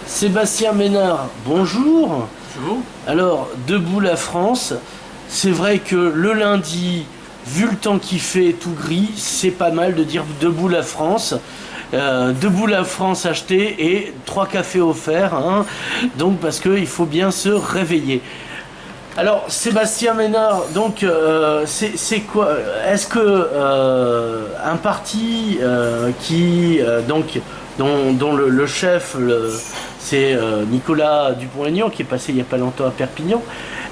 Sébastien Ménard, bonjour. Bonjour. Alors, debout la France, c'est vrai que le lundi, vu le temps qui fait tout gris, c'est pas mal de dire debout la France. Debout la France acheté et 3 cafés offerts, hein. Donc parce qu'il faut bien se réveiller. Alors, Sébastien Ménard, donc c'est quoi? Est-ce que un parti dont le chef, c'est Nicolas Dupont-Aignan, qui est passé il n'y a pas longtemps à Perpignan,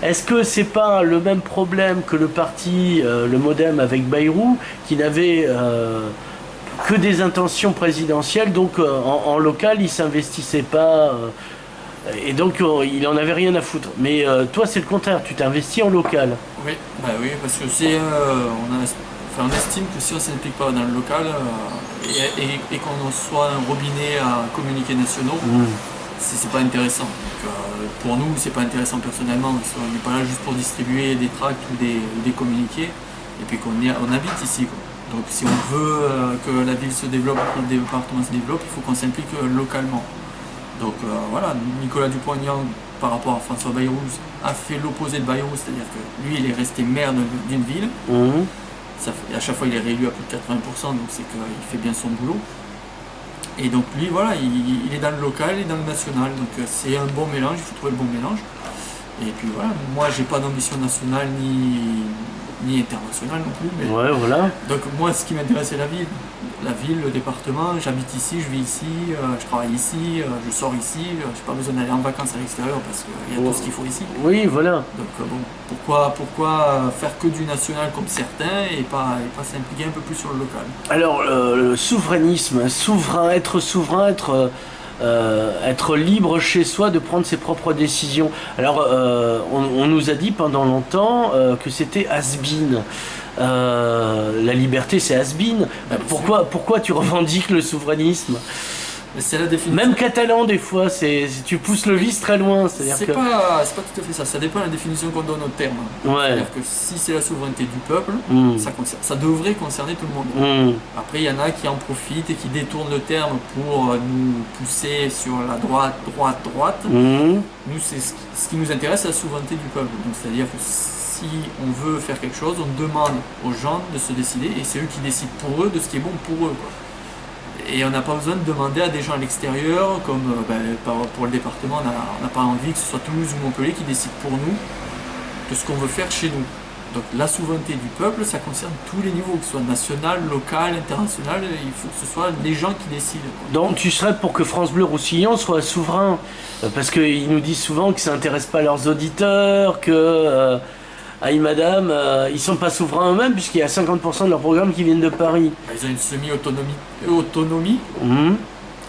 est-ce que c'est pas le même problème que le parti, le MoDem avec Bayrou, qui n'avait que des intentions présidentielles, donc en local, il s'investissait pas. Et donc il en avait rien à foutre. Mais toi c'est le contraire, tu t'es investi en local. Oui, bah oui, parce que on estime que si on ne s'implique pas dans le local et qu'on soit un robinet à communiqués nationaux, c'est pas intéressant. Donc, pour nous, c'est pas intéressant personnellement, parce qu'on n'est pas là juste pour distribuer des tracts ou des communiqués, et puis on habite ici, quoi. Donc si on veut que la ville se développe, que le département se développe, il faut qu'on s'implique localement. Donc voilà, Nicolas Dupont-Aignan, par rapport à François Bayrou, a fait l'opposé de Bayrou, c'est-à-dire que lui, il est resté maire d'une ville. À chaque fois, il est réélu à plus de 80%, donc c'est qu'il fait bien son boulot. Et donc lui, voilà, il est dans le local et dans le national, donc c'est un bon mélange, il faut trouver le bon mélange. Et puis voilà, moi, j'ai pas d'ambition nationale ni internationale non plus. Mais... Ouais, voilà. Donc moi, ce qui m'intéresse, c'est la ville. La ville, le département, j'habite ici, je vis ici, je travaille ici, je sors ici, j'ai pas besoin d'aller en vacances à l'extérieur parce qu'il y a tout ce qu'il faut ici. Oui, voilà. Donc bon, pourquoi faire que du national comme certains et pas s'impliquer un peu plus sur le local? Alors, le souverainisme, être libre chez soi de prendre ses propres décisions. Alors, on nous a dit pendant longtemps que c'était has-been. La liberté, c'est has-been. Pourquoi tu revendiques le souverainisme? C'est la définition. Même catalan, des fois, tu pousses le vice très loin. C'est pas tout à fait ça. Ça dépend de la définition qu'on donne au terme. Ouais. C'est-à-dire que si c'est la souveraineté du peuple, ça devrait concerner tout le monde. Après, il y en a qui en profitent et qui détournent le terme pour nous pousser sur la droite. Nous, c'est ce qui nous intéresse, c'est la souveraineté du peuple. Donc, c'est-à-dire que si on veut faire quelque chose, on demande aux gens de se décider et c'est eux qui décident pour eux de ce qui est bon pour eux, quoi. Et on n'a pas besoin de demander à des gens à l'extérieur, comme pour le département, on n'a pas envie que ce soit Toulouse ou Montpellier qui décident pour nous de ce qu'on veut faire chez nous. Donc la souveraineté du peuple, ça concerne tous les niveaux, que ce soit national, local, international, il faut que ce soit les gens qui décident, quoi. Donc tu serais pour que France Bleu Roussillon soit souverain, parce qu'ils nous disent souvent que ça n'intéresse pas leurs auditeurs, que... Aïe madame, ils sont pas souverains eux-mêmes puisqu'il y a 50% de leurs programmes qui viennent de Paris. Ils ont une semi-autonomie.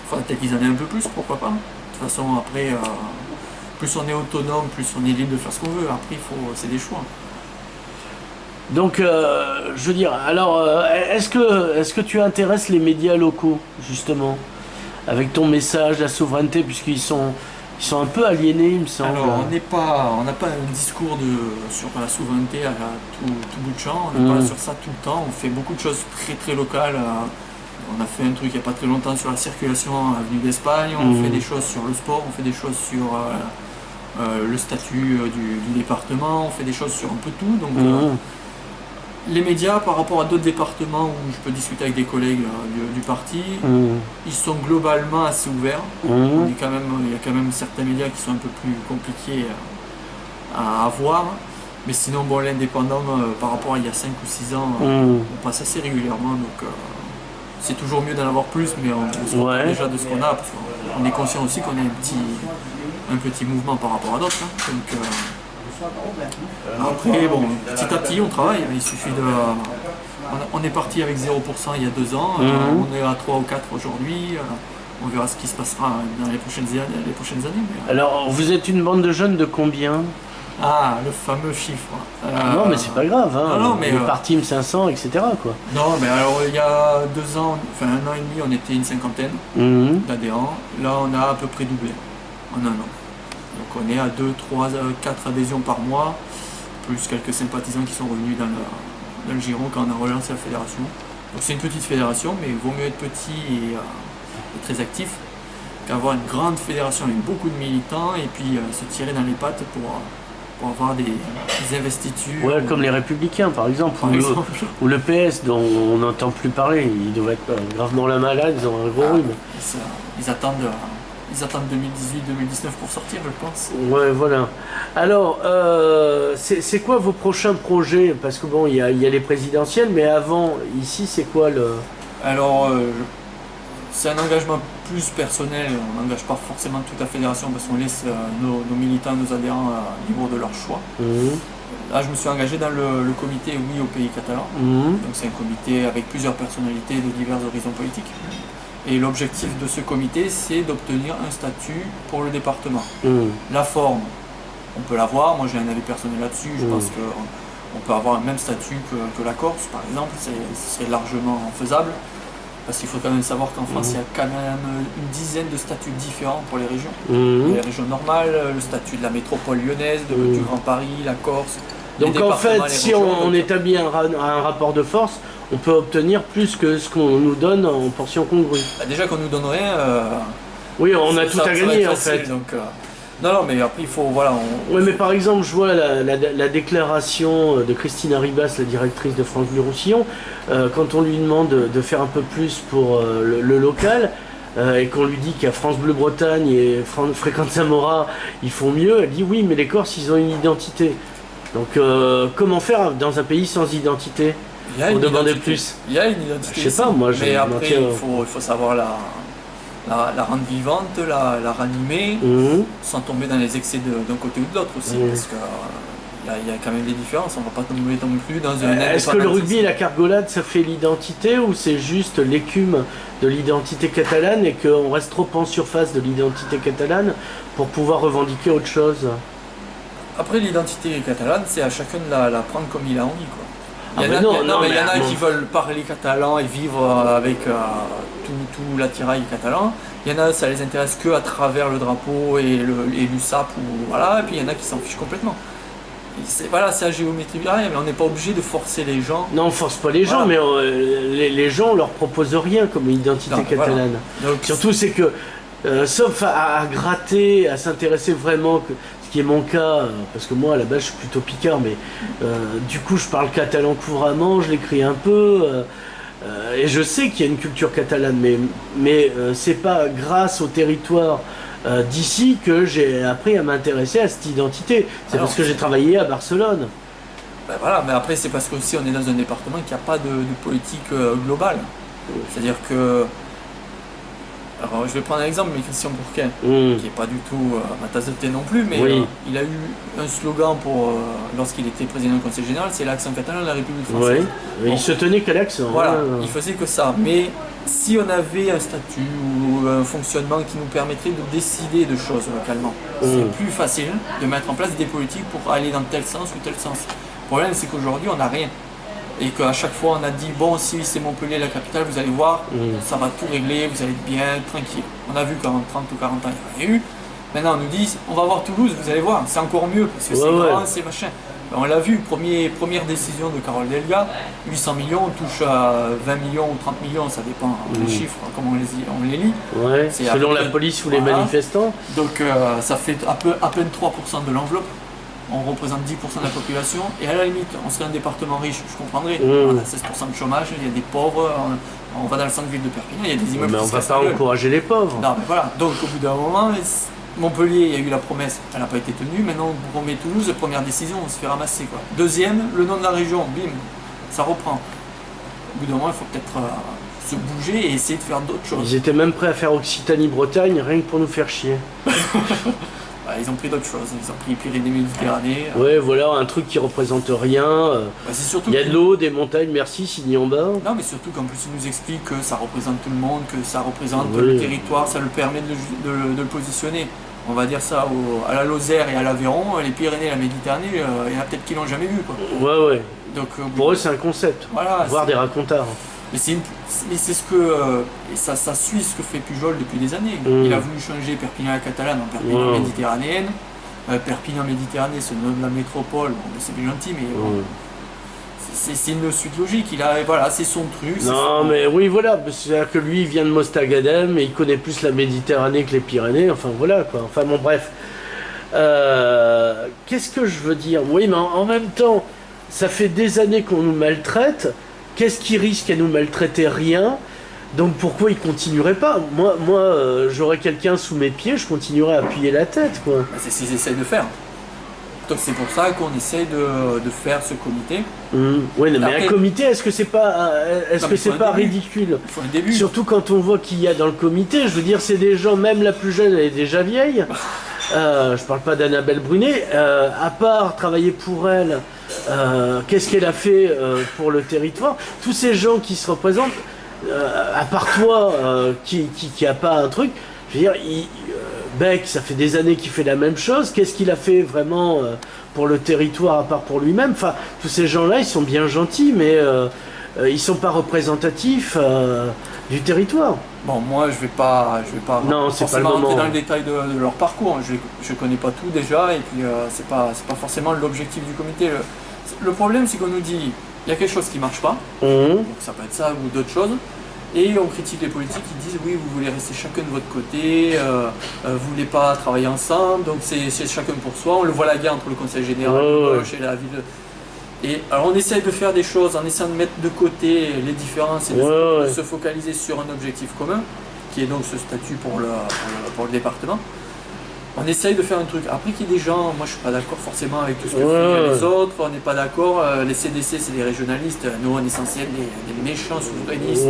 Enfin, peut-être qu'ils en aient un peu plus, pourquoi pas. De toute façon, après, plus on est autonome, plus on est libre de faire ce qu'on veut. Après, c'est des choix. Donc, je veux dire, alors, est-ce que tu intéresses les médias locaux, justement, avec ton message, la souveraineté, puisqu'ils sont un peu aliénés, il me semble. Alors, on n'a pas un discours sur la souveraineté à tout bout de champ, on n'est pas sur ça tout le temps, on fait beaucoup de choses très très locales. On a fait un truc il n'y a pas très longtemps sur la circulation à Avenue d'Espagne, on fait des choses sur le sport, on fait des choses sur le statut du département, on fait des choses sur un peu tout. Donc, les médias, par rapport à d'autres départements où je peux discuter avec des collègues du parti, ils sont globalement assez ouverts. Il y a quand même certains médias qui sont un peu plus compliqués à avoir. Mais sinon, bon, l'indépendant, par rapport à il y a 5 ou 6 ans, on passe assez régulièrement. Donc c'est toujours mieux d'en avoir plus, mais on se rend compte déjà de ce qu'on a. Parce qu'on est conscient aussi qu'on a un petit mouvement par rapport à d'autres. Hein. Donc, après, bon, petit à petit, on travaille. Il suffit de. On est parti avec 0% il y a 2 ans. On est à 3 ou 4 aujourd'hui. On verra ce qui se passera dans les prochaines années. Mais... Alors, vous êtes une bande de jeunes de combien? Ah, le fameux chiffre. Non, mais c'est pas grave. Hein. Non, mais le parti M500, etc. Quoi. Non, mais alors, il y a 2 ans, enfin 1 an et demi, on était une cinquantaine d'adhérents. Là, on a à peu près doublé en 1 an. Donc on est à 2, 3, 4 adhésions par mois, plus quelques sympathisants qui sont revenus dans le giron quand on a relancé la fédération. Donc c'est une petite fédération, mais il vaut mieux être petit et très actif. qu'avoir une grande fédération avec beaucoup de militants et puis se tirer dans les pattes pour avoir des investitures. Ouais, comme les Républicains par exemple, ou le PS dont on n'entend plus parler. Ils doivent être gravement la malade, ils ont un gros rhume. Ils attendent 2018-2019 pour sortir, je pense. Ouais, voilà. Alors, c'est quoi vos prochains projets? Parce que bon, il y a les présidentielles, mais avant, ici, c'est quoi le... Alors, c'est un engagement plus personnel. On n'engage pas forcément toute la fédération parce qu'on laisse nos militants, nos adhérents libres de leur choix. Là, je me suis engagé dans le comité Oui au pays catalan. Donc, c'est un comité avec plusieurs personnalités de divers horizons politiques. Et l'objectif de ce comité, c'est d'obtenir un statut pour le département. La forme, on peut l'avoir. Moi, j'ai un avis personnel là-dessus. Je pense qu'on peut avoir le même statut que la Corse, par exemple. C'est largement faisable. Parce qu'il faut quand même savoir qu'en France, il y a quand même une dizaine de statuts différents pour les régions. Il y a les régions normales, le statut de la métropole lyonnaise, du Grand Paris, la Corse. Donc en fait, si on établit un rapport de force, on peut obtenir plus que ce qu'on nous donne en portion congrue. Bah déjà qu'on nous donne rien, oui, on a tout à gagner en fait. Donc, non, mais après il faut, voilà. Oui, mais par exemple, je vois la déclaration de Christina Ribas, la directrice de France Bleu Roussillon, quand on lui demande de faire un peu plus pour le local, et qu'on lui dit qu'à France Bleu Bretagne et Fréquente Zamora, ils font mieux, elle dit oui, mais les Corses, ils ont une identité. Donc comment faire dans un pays sans identité? Pour demander plus. Il y a une identité. Je sais pas, moi. Mais après, il faut savoir la rendre vivante, la ranimer, sans tomber dans les excès d'un côté ou de l'autre aussi. Parce qu'il y a quand même des différences. On ne va pas tomber non plus dans un... Est-ce que le rugby et la cargolade, ça fait l'identité ou c'est juste l'écume de l'identité catalane et qu'on reste trop en surface de l'identité catalane pour pouvoir revendiquer autre chose? Après, l'identité catalane, c'est à chacun de la prendre comme il a envie, quoi. Il y en a qui veulent parler catalan et vivre avec tout l'attirail catalan. Il y en a, ça les intéresse que à travers le drapeau et l'USAP, voilà. Et puis il y en a qui s'en fichent complètement. C'est à géométrie variable, mais on n'est pas obligé de forcer les gens. Non, on force pas les gens, mais les gens on leur propose rien comme identité catalane. Voilà. Donc, surtout, c'est que, sauf à gratter, à s'intéresser vraiment, ce qui est mon cas, parce que moi à la base je suis plutôt picard, mais du coup je parle catalan couramment, je l'écris un peu, et je sais qu'il y a une culture catalane, mais c'est pas grâce au territoire d'ici que j'ai appris à m'intéresser à cette identité. C'est parce que j'ai travaillé à Barcelone. Ben voilà, mais après c'est parce qu'aussi on est dans un département qui n'a pas de politique globale. C'est-à-dire que... Alors je vais prendre un exemple, mais Christian Bourquin, qui n'est pas du tout ma tasse de thé non plus, mais il a eu un slogan pour lorsqu'il était président du Conseil général, c'est l'accent catalan de la République française. Oui, il se tenait qu'à l'accent. Voilà, il faisait que ça. Mais si on avait un statut ou un fonctionnement qui nous permettrait de décider de choses localement, c'est plus facile de mettre en place des politiques pour aller dans tel sens ou tel sens. Le problème, c'est qu'aujourd'hui, on n'a rien. Et qu'à chaque fois on a dit bon, si c'est Montpellier la capitale, vous allez voir, ça va tout régler, vous allez être bien, tranquille. On a vu qu'en 30 ou 40 ans il n'y a rien eu. Maintenant on nous dit on va voir Toulouse, vous allez voir, c'est encore mieux parce que c'est grand, c'est machin. Ben, on l'a vu, première décision de Carole Delga, 800 millions, on touche à 20 millions ou 30 millions, ça dépend des chiffres, comment on les lit. Ouais, selon la police ou les manifestants. Donc ça fait à peine 3% de l'enveloppe. On représente 10% de la population, et à la limite, on serait un département riche, je comprendrais. On a 16% de chômage, il y a des pauvres, on va dans le centre-ville de Perpignan, il y a des immeubles. Mais on va pas encourager les pauvres. Non, mais voilà. Donc au bout d'un moment, Montpellier, il y a eu la promesse, elle n'a pas été tenue. Maintenant, on promet Toulouse, première décision, on se fait ramasser, quoi. Deuxième, le nom de la région, bim, ça reprend. Au bout d'un moment, il faut peut-être se bouger et essayer de faire d'autres choses. Ils étaient même prêts à faire Occitanie-Bretagne, rien que pour nous faire chier. Ils ont pris d'autres choses, ils ont pris Pyrénées-Méditerranée. Ouais, voilà, un truc qui représente rien. Il y a de l'eau, des montagnes, merci, Signy en bas. Non, mais surtout qu'en plus, ils nous expliquent que ça représente tout le monde, que ça représente le territoire, ça le permet de le positionner. On va dire ça à la Lozère et à l'Aveyron, les Pyrénées et la Méditerranée, il y en a peut-être qui l'ont jamais vu, quoi. Ouais. Donc, pour eux, c'est un concept, voilà, voir des racontards. Mais c'est ce que... et ça suit ce que fait Pujol depuis des années. Il a voulu changer Perpignan à Catalane en Perpignan méditerranéenne. Perpignan Méditerranée, c'est le nom de la métropole. Bon, c'est bien gentil, mais bon, c'est une suite logique. Voilà, c'est son truc. Non, mais oui, voilà. C'est-à-dire que lui, il vient de Mostaganem et il connaît plus la Méditerranée que les Pyrénées. Enfin, voilà, quoi. Enfin, bon, bref. Qu'est-ce que je veux dire? Oui, mais en même temps, ça fait des années qu'on nous maltraite. Qu'est-ce qui risque à nous maltraiter? Rien. Donc pourquoi il continuerait pas? Moi, j'aurais quelqu'un sous mes pieds, je continuerais à appuyer la tête, quoi. C'est ce qu'ils essayent de faire. Donc c'est pour ça qu'on essaye de faire ce comité. Oui, mais Après, un comité, est-ce que c'est pas ridicule? Il faut un début. Surtout quand on voit qu'il y a dans le comité, je veux dire, c'est des gens, même la plus jeune, elle est déjà vieille. Je parle pas d'Annabelle Brunet. À part travailler pour elle, qu'est-ce qu'elle a fait pour le territoire? Tous ces gens qui se représentent, à part toi, qui a pas un truc, je veux dire, Beck, ça fait des années qu'il fait la même chose. Qu'est-ce qu'il a fait vraiment pour le territoire, à part pour lui-même? Enfin, tous ces gens-là, ils sont bien gentils, mais ils sont pas représentatifs du territoire. Bon, moi, je vais pas non, c'est pas le forcément moment. rentrer dans le détail de leur parcours. Je connais pas tout déjà, et puis c'est pas forcément l'objectif du comité. Le problème, c'est qu'on nous dit il y a quelque chose qui marche pas, donc ça peut être ça ou d'autres choses. Et on critique les politiques qui disent oui, vous voulez rester chacun de votre côté, vous voulez pas travailler ensemble, donc c'est chacun pour soi. On le voit la guerre entre le Conseil général de gauche et la ville. Et alors on essaye de faire des choses en essayant de mettre de côté les différences et de se focaliser sur un objectif commun, qui est donc ce statut pour le département. On essaye de faire un truc. Après qu'il y ait des gens, moi je suis pas d'accord forcément avec tout ce que font les autres, on n'est pas d'accord, les CDC c'est des régionalistes, nous on est censés être des méchants souverainistes.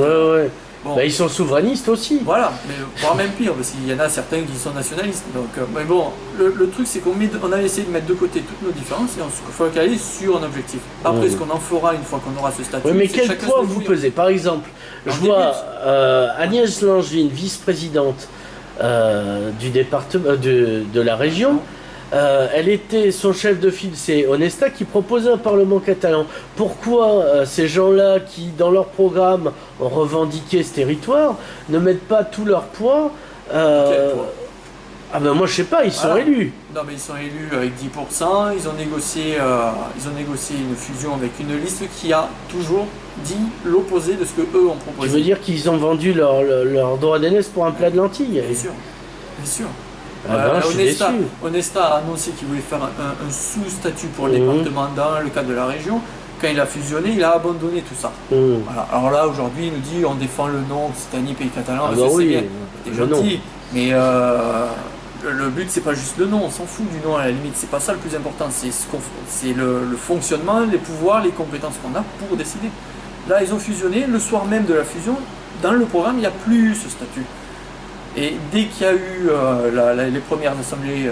Bon. Bah, ils sont souverainistes aussi. Voilà, mais voire même pire, parce qu'il y en a certains qui sont nationalistes. Donc, mais bon, le truc c'est qu'on a essayé de mettre de côté toutes nos différences et on se focalise sur un objectif. Après, ce qu'on en fera une fois qu'on aura ce statut. Oui, mais quel poids vous pesez? Par exemple, je vois Agnès Langevin, vice-présidente du département de la région. Elle était son chef de file, c'est Onesta, qui proposait un parlement catalan. Pourquoi ces gens-là qui, dans leur programme, ont revendiqué ce territoire, ne mettent pas tout leur poids Ah ben moi je sais pas, ils sont élus. Non mais ils sont élus avec 10%, ils ont négocié une fusion avec une liste qui a toujours dit l'opposé de ce que eux ont proposé. Tu veux dire qu'ils ont vendu leur droit d'aînesse pour un plat de lentilles? Bien sûr, bien sûr. Onesta a annoncé qu'il voulait faire un sous-statut pour le département dans le cadre de la région. Quand il a fusionné, il a abandonné tout ça. Voilà. Alors là, aujourd'hui, il nous dit on défend le nom Occitanie, pays catalan. C'est gentil, mais le but, c'est pas juste le nom, on s'en fout du nom à la limite. C'est pas ça le plus important, c'est le fonctionnement, les pouvoirs, les compétences qu'on a pour décider. Là, ils ont fusionné. Le soir même de la fusion, dans le programme, il n'y a plus ce statut. Et dès qu'il y a eu les premières assemblées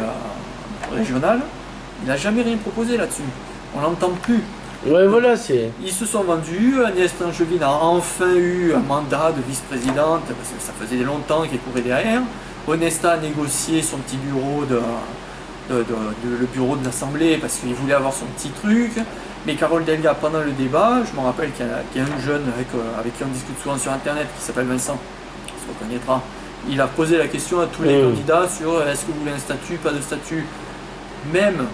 régionales, il n'a jamais rien proposé là-dessus. On l'entend plus. Ouais, voilà, c'est... Ils se sont vendus. Agnès Langevin a enfin eu un mandat de vice-présidente, parce que ça faisait longtemps qu'elle courait derrière. Onesta a négocié son petit bureau le bureau de l'Assemblée, parce qu'il voulait avoir son petit truc. Mais Carole Delga, pendant le débat, je me rappelle qu'il y a un jeune avec qui on discute souvent sur Internet, qui s'appelle Vincent, qui se reconnaîtra. Il a posé la question à tous les candidats sur est-ce que vous voulez un statut, pas de statut. Même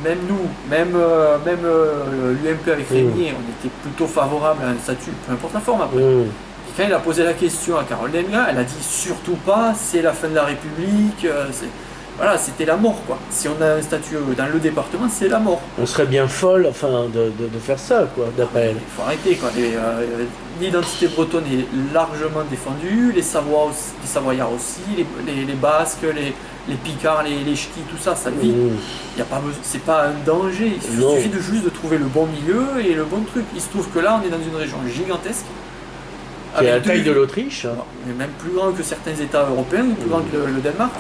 nous, même l'UMP avec Régnier, on était plutôt favorable à un statut, peu importe la forme après. Et quand il a posé la question à Carole Delga, elle a dit surtout pas, c'est la fin de la République, voilà, c'était la mort quoi. Si on a un statut dans le département, c'est la mort. On serait bien folle, enfin, de faire ça, quoi, d'après elle. Il faut arrêter quoi. L'identité bretonne est largement défendue, les Savoyards aussi, les Basques, les Picards, les Ch'tis, tout ça, ça vit. C'est pas un danger. Il suffit juste de trouver le bon milieu et le bon truc. Il se trouve que là, on est dans une région gigantesque. Qui est à la taille de l'Autriche. Même plus grand que certains États européens, plus grand que le Danemark.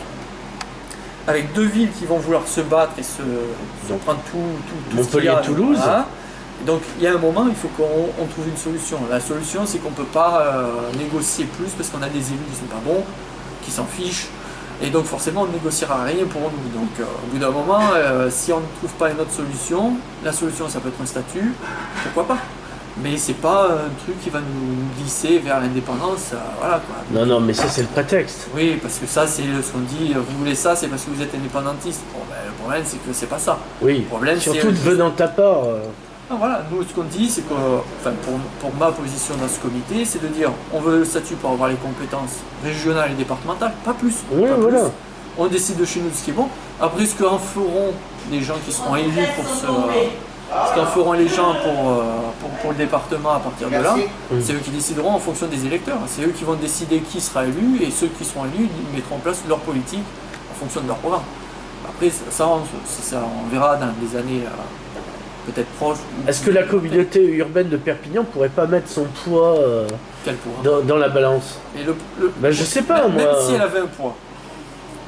Avec deux villes qui vont vouloir se battre et se prendre tout Montpellier et Toulouse. Voilà. Donc il y a un moment, il faut qu'on trouve une solution. La solution, c'est qu'on ne peut pas négocier plus parce qu'on a des élus qui ne sont pas bons, qui s'en fichent. Et donc forcément, on ne négociera rien pour nous. Donc au bout d'un moment, si on ne trouve pas une autre solution, la solution, ça peut être un statut, pourquoi pas. Mais c'est pas un truc qui va nous glisser vers l'indépendance, voilà quoi. Non, mais ça c'est le prétexte. Oui, parce que ça c'est ce qu'on dit, vous voulez ça, c'est parce que vous êtes indépendantiste. Bon, ben, le problème c'est que c'est pas ça. Oui, le problème, surtout venant de ta part. Ah, voilà, nous ce qu'on dit, c'est que, enfin, pour ma position dans ce comité, c'est de dire on veut le statut pour avoir les compétences régionales et départementales, pas plus. Oui, pas voilà. plus. On décide de chez nous de ce qui est bon. Après, ce qu'en feront les gens qui seront élus ce qu'en feront les gens pour le département à partir de là, c'est eux qui décideront en fonction des électeurs. C'est eux qui vont décider qui sera élu et ceux qui seront élus ils mettront en place leur politique en fonction de leur programme. Après, ça on verra dans les années peut-être proches. Est-ce que la communauté urbaine de Perpignan pourrait pas mettre son poids Quel poids dans la balance? Et Ben, je sais pas, moi. même si elle avait un poids.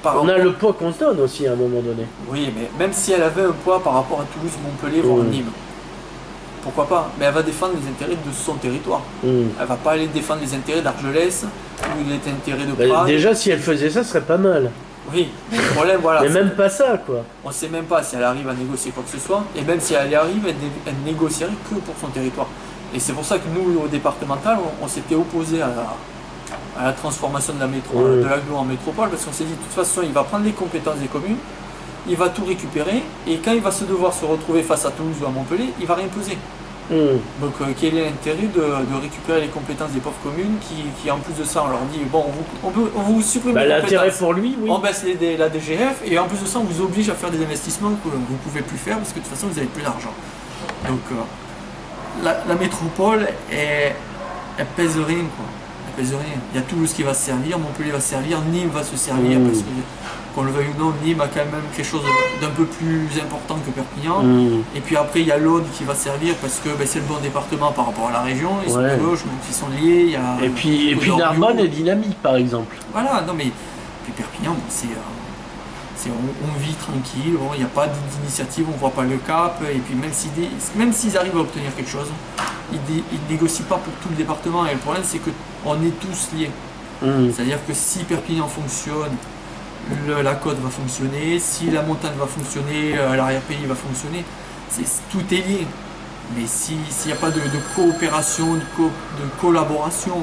On a le poids qu'on se donne aussi à un moment donné. Oui, mais même si elle avait un poids par rapport à Toulouse, Montpellier, voire Nîmes, pourquoi pas? Mais elle va défendre les intérêts de son territoire. Elle va pas aller défendre les intérêts d'Argelès ou les intérêts de Prague. Déjà, si elle faisait ça, ce serait pas mal. Oui, mais le problème, voilà. Mais même pas ça, quoi. On sait même pas si elle arrive à négocier quoi que ce soit, et même si elle y arrive, elle négocierait que pour son territoire. Et c'est pour ça que nous, au départemental, on s'était opposé à la transformation de l'agglo en métropole, parce qu'on s'est dit, de toute façon, il va prendre les compétences des communes, il va tout récupérer, et quand il va devoir se retrouver face à Toulouse ou à Montpellier, il va rien peser. Donc quel est l'intérêt de récupérer les compétences des pauvres communes qui en plus de ça, on leur dit, bon, on vous supprime les l'intérêt compétences, pour lui, oui. on baisse la DGF, et en plus de ça, on vous oblige à faire des investissements que vous ne pouvez plus faire, parce que de toute façon, vous n'avez plus d'argent. Donc la métropole, elle pèse rien, quoi. Elle pèse rien. Il y a Toulouse qui va se servir, Montpellier va se servir, Nîmes va se servir, parce que, qu'on le veuille ou non, Nîmes a quand même quelque chose d'un peu plus important que Perpignan. Et puis après, il y a l'Aude qui va servir parce que c'est le bon département par rapport à la région, ils sont proches, donc ils sont liés. Il y a et puis Narbonne est dynamique, par exemple. Voilà, non mais puis Perpignan, on vit tranquille, il n'y a pas d'initiative, on ne voit pas le cap, et puis même s'ils arrivent à obtenir quelque chose, ils ne négocient pas pour tout le département, et le problème c'est qu'on est tous liés. C'est-à-dire que si Perpignan fonctionne, la côte va fonctionner, si la montagne va fonctionner, l'arrière-pays va fonctionner, tout est lié. Mais s'il n'y a pas de coopération, de collaboration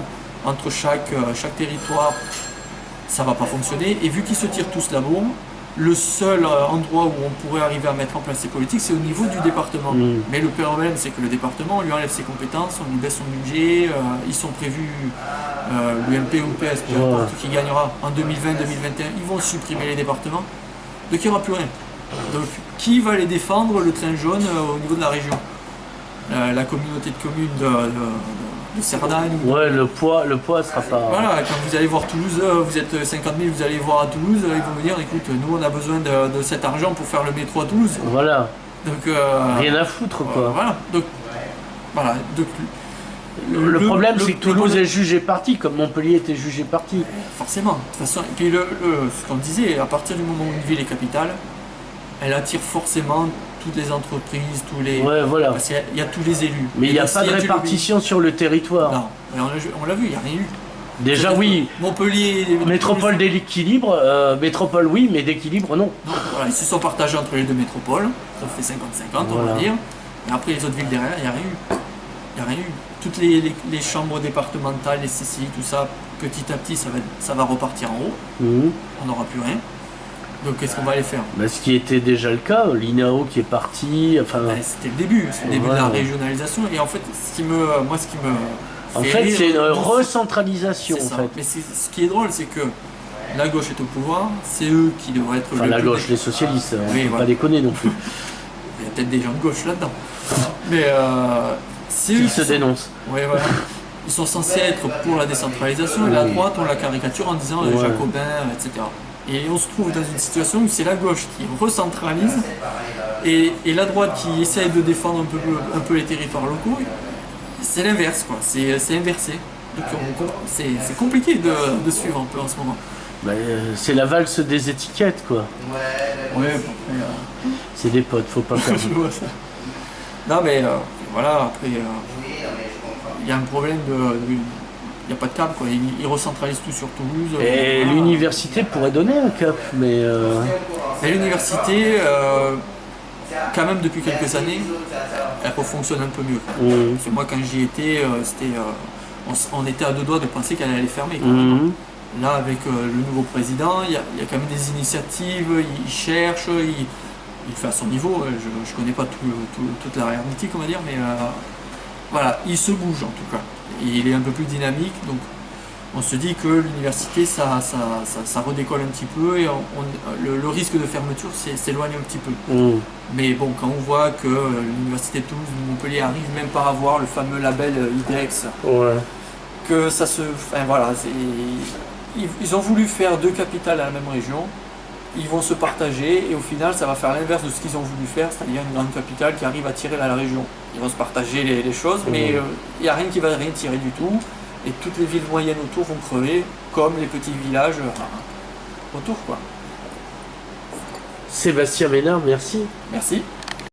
entre chaque territoire, ça ne va pas fonctionner. Et vu qu'ils se tirent tous la bourre, le seul endroit où on pourrait arriver à mettre en place ces politiques, c'est au niveau du département. Mais le problème, c'est que le département, on lui enlève ses compétences, on lui baisse son budget, ils sont prévus, l'UMP ou le PS, peu importe qui gagnera en 2020-2021, ils vont supprimer les départements, donc il n'y aura plus rien. Donc qui va les défendre, le train jaune, au niveau de la région? La communauté de communes de Cerdagne. Ouais, le poids sera pas... Voilà, quand vous allez voir Toulouse, vous êtes 50 000, vous allez voir à Toulouse, ils vont vous dire, écoute, nous on a besoin de cet argent pour faire le métro à Toulouse. Voilà. Donc, rien à foutre, quoi. Voilà, donc, voilà. Donc, le problème, c'est que Toulouse est jugé parti, comme Montpellier était jugé parti. Forcément, de toute façon. Et puis, ce qu'on disait, à partir du moment où une ville est capitale, elle attire forcément toutes les entreprises, tous les... Ouais, voilà. Parce qu'il y a tous les élus. Mais il n'y a pas de répartition sur le territoire. Non, on l'a vu, il n'y a rien eu. Déjà, oui. Montpellier... Métropole d'équilibre, métropole oui, mais d'équilibre non. Non, voilà, ils se sont partagés entre les deux métropoles, ça fait 50-50, on va dire. Et après les autres villes derrière, il n'y a rien eu. Il n'y a rien eu. Toutes les chambres départementales, les CCI, tout ça, petit à petit, ça va repartir en haut. On n'aura plus rien. Donc qu'est-ce qu'on va aller faire? Ce qui était déjà le cas, l'INAO qui est parti, enfin... c'était le début, c'est le début de la régionalisation. Et en fait, ce qui me en fait, c'est une recentralisation, en fait. Mais ce qui est drôle, c'est que la gauche est au pouvoir, c'est eux qui devraient être... Enfin, la gauche, les socialistes, on ne peut pas déconner non plus. Il y a peut-être des gens de gauche là-dedans. Mais c'est eux qui se dénoncent. Oui, voilà. Ils sont censés être pour la décentralisation, et la droite, on la caricature en disant jacobin, etc. Et on se trouve dans une situation où c'est la gauche qui recentralise et la droite qui essaye de défendre un peu les territoires locaux. C'est l'inverse, quoi. C'est inversé. Donc c'est compliqué de suivre un peu en ce moment. C'est la valse des étiquettes, quoi. Ouais, c'est des potes, faut pas faire. Non, mais voilà, après, il y a un problème il n'y a pas de cap, quoi. Ils recentralisent tout sur Toulouse. Et l'université pourrait donner un cap, mais... Et l'université, quand même depuis quelques années, elle fonctionne un peu mieux. Parce que moi, quand j'y étais, on était à deux doigts de penser qu'elle allait fermer. Là, avec le nouveau président, il y a quand même des initiatives, ils cherchent, il fait à son niveau, je connais pas toute la réalité, on va dire, mais voilà, il se bouge en tout cas. Et il est un peu plus dynamique, donc on se dit que l'université, ça redécolle un petit peu et le risque de fermeture s'éloigne un petit peu. Mais bon, quand on voit que l'université de Toulouse ou Montpellier arrive même pas à avoir le fameux label IDEX, que ça se... Enfin voilà, ils ont voulu faire 2 capitales à la même région, ils vont se partager et au final ça va faire l'inverse de ce qu'ils ont voulu faire, c'est-à-dire une grande capitale qui arrive à tirer à la région. Ils vont se partager les choses, mais il n'y a rien qui va rien tirer du tout. Et toutes les villes moyennes autour vont crever, comme les petits villages autour, quoi. Sébastien Ménard, merci. Merci.